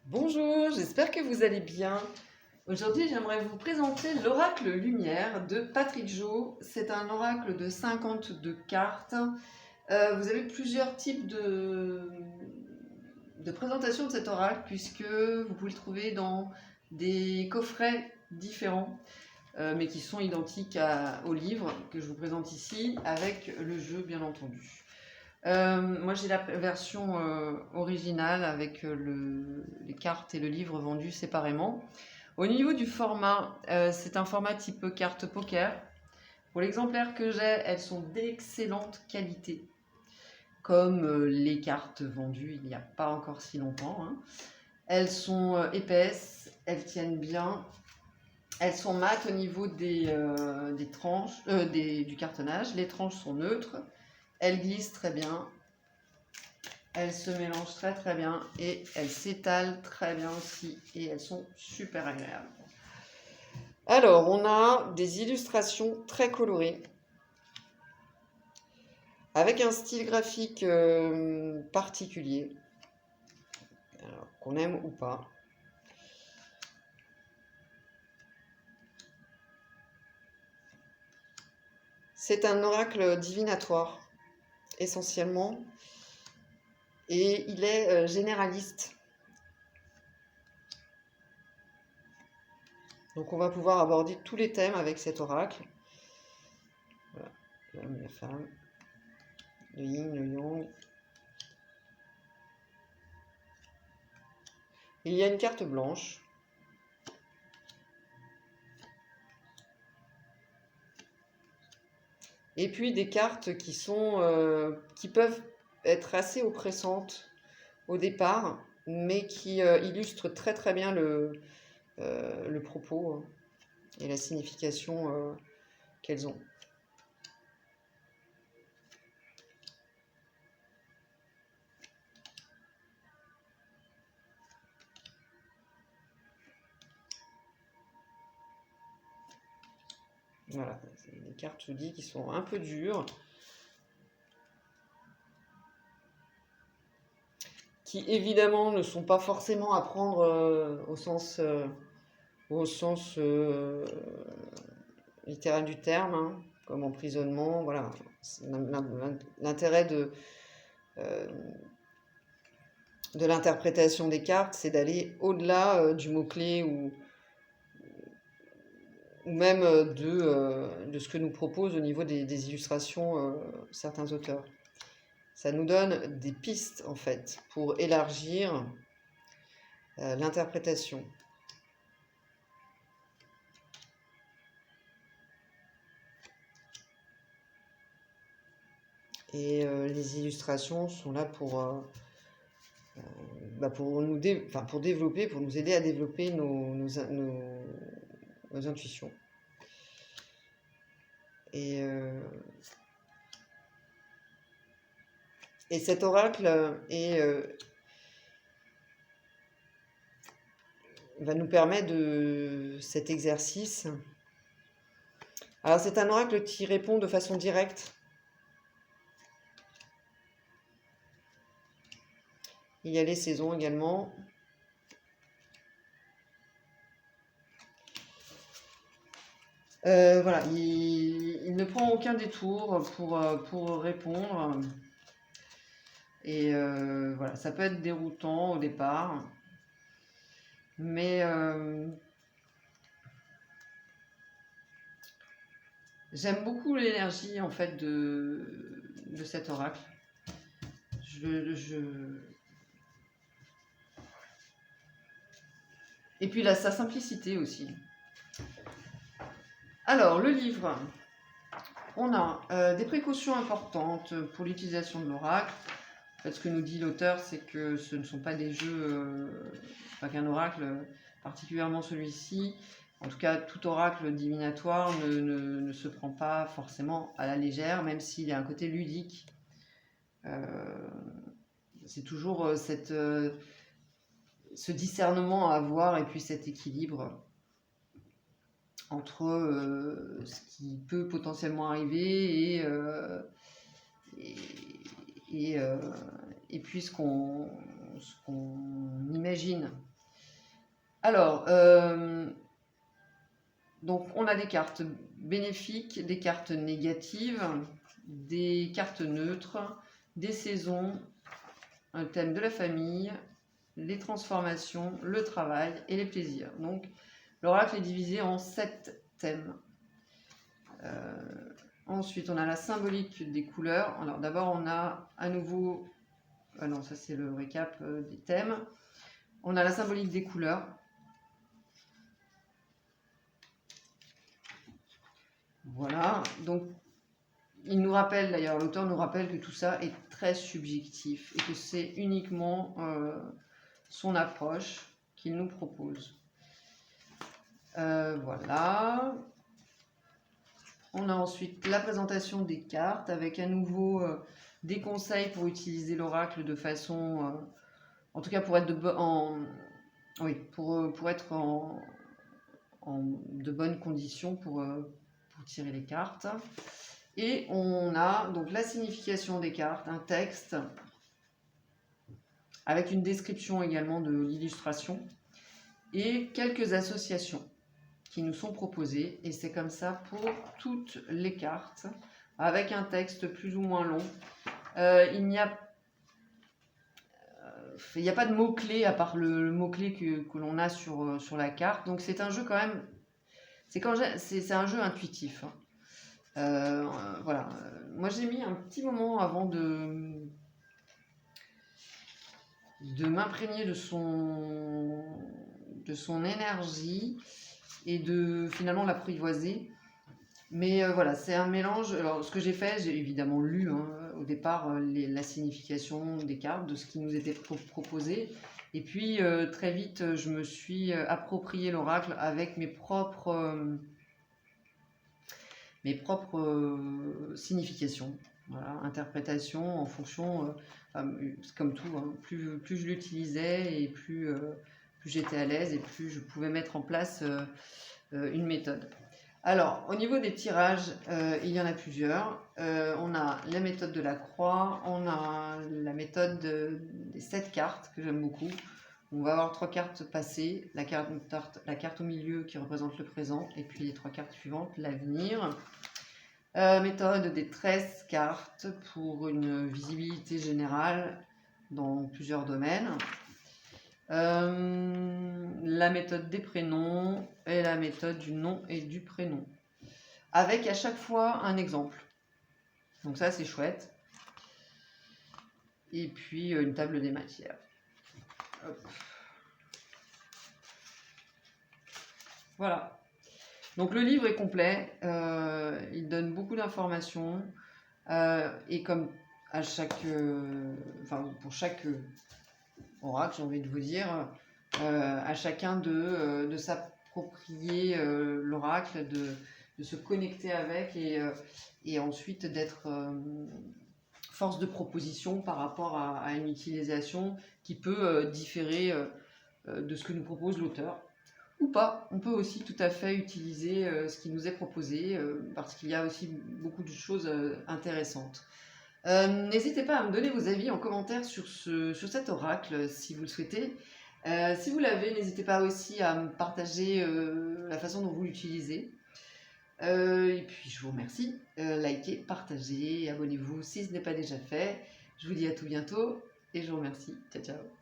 Bonjour, j'espère que vous allez bien. Aujourd'hui, j'aimerais vous présenter l'oracle Lumière de Patrick Jo. C'est un oracle de 52 cartes. Vous avez plusieurs types de présentation de cet oracle puisque vous pouvez le trouver dans des coffrets différents mais qui sont identiques au livre que je vous présente ici avec le jeu bien entendu. Moi j'ai la version originale avec les cartes et le livre vendus séparément. Au niveau du format, c'est un format type carte poker. Pour l'exemplaire que j'ai, elles sont d'excellente qualité, comme les cartes vendues il n'y a pas encore si longtemps, hein. Elles sont épaisses, elles tiennent bien, elles sont mates au niveau des tranches, du cartonnage. Les tranches sont neutres, elles glissent très bien. Elles se mélangent très très bien et elles s'étalent très bien aussi et elles sont super agréables. Alors, on a des illustrations très colorées avec un style graphique particulier, qu'on aime ou pas. C'est un oracle divinatoire essentiellement et il est généraliste. Donc on va pouvoir aborder tous les thèmes avec cet oracle. Voilà, l'homme, la femme, le yin, le yang. Il y a une carte blanche. Et puis des cartes qui peuvent être assez oppressantes au départ, mais qui illustrent très très bien le propos et la signification qu'elles ont. Voilà, c'est des cartes, je vous dis, qui sont un peu dures, qui évidemment ne sont pas forcément à prendre au sens littéral du terme, hein, comme emprisonnement. Voilà, l'intérêt de l'interprétation des cartes, c'est d'aller au-delà du mot-clé ou même de ce que nous proposent au niveau des illustrations certains auteurs. Ça nous donne des pistes, en fait, pour élargir l'interprétation. Et les illustrations sont là pour développer, pour nous aider à développer nos intuitions. Et cet oracle va nous permettre de cet exercice. Alors c'est un oracle qui répond de façon directe. Il y a les saisons également. Voilà, il ne prend aucun détour pour répondre. Et voilà, ça peut être déroutant au départ. Mais j'aime beaucoup l'énergie en fait de cet oracle. Et puis sa simplicité aussi. Alors, le livre. On a des précautions importantes pour l'utilisation de l'oracle. En fait, ce que nous dit l'auteur, c'est que ce ne sont pas des jeux, pas qu'un oracle, particulièrement celui-ci. En tout cas, tout oracle divinatoire ne se prend pas forcément à la légère, même s'il y a un côté ludique. C'est toujours ce discernement à avoir et puis cet équilibre entre ce qui peut potentiellement arriver et puis ce qu'on imagine Alors, donc on a des cartes bénéfiques, des cartes négatives, des cartes neutres, des saisons, un thème de la famille, les transformations, le travail et les plaisirs. Donc l'oracle est divisé en 7 thèmes. Ensuite, on a la symbolique des couleurs. Alors d'abord, on a à nouveau... non, ça c'est le récap des thèmes. On a la symbolique des couleurs. Voilà, donc il nous rappelle, d'ailleurs, l'auteur nous rappelle que tout ça est très subjectif et que c'est uniquement son approche qu'il nous propose. Voilà. On a ensuite la présentation des cartes avec à nouveau des conseils pour utiliser l'oracle de façon, en tout cas pour être pour être de bonnes conditions pour tirer les cartes. Et on a donc la signification des cartes, un texte avec une description également de l'illustration et quelques associations qui nous sont proposées. Et c'est comme ça pour toutes les cartes, avec un texte plus ou moins long. Il n'y a pas de mots-clés à part le mot-clé que l'on a sur la carte. Donc c'est un jeu quand même... C'est un jeu intuitif. Voilà. Moi j'ai mis un petit moment avant de m'imprégner de son énergie et de finalement l'apprivoiser. Mais voilà, c'est un mélange. Alors ce que j'ai fait, j'ai évidemment lu au départ la signification des cartes, de ce qui nous était proposé. Et puis très vite, je me suis approprié l'oracle avec mes propres significations, voilà, interprétations en fonction, comme tout, hein, plus je l'utilisais et plus j'étais à l'aise et plus je pouvais mettre en place une méthode. Alors, au niveau des tirages, il y en a plusieurs. On a la méthode de la croix, on a la méthode des 7 cartes que j'aime beaucoup. On va avoir 3 cartes passées, la carte au milieu qui représente le présent, et puis les 3 cartes suivantes, l'avenir. Méthode des 13 cartes pour une visibilité générale dans plusieurs domaines. La méthode des prénoms et la méthode du nom et du prénom. Avec à chaque fois un exemple. Donc ça c'est chouette. Et puis une table des matières. Hop. Voilà. Donc le livre est complet, il donne beaucoup d'informations et comme à pour chaque oracle, j'ai envie de vous dire, à chacun de s'approprier l'oracle, de se connecter avec et ensuite d'être force de proposition par rapport à une utilisation qui peut différer de ce que nous propose l'auteur. Ou pas, on peut aussi tout à fait utiliser ce qui nous est proposé parce qu'il y a aussi beaucoup de choses intéressantes. N'hésitez pas à me donner vos avis en commentaire sur cet oracle si vous le souhaitez. Si vous l'avez, n'hésitez pas aussi à me partager la façon dont vous l'utilisez. Et puis je vous remercie. Likez, partagez, abonnez-vous si ce n'est pas déjà fait. Je vous dis à tout bientôt et je vous remercie. Ciao, ciao.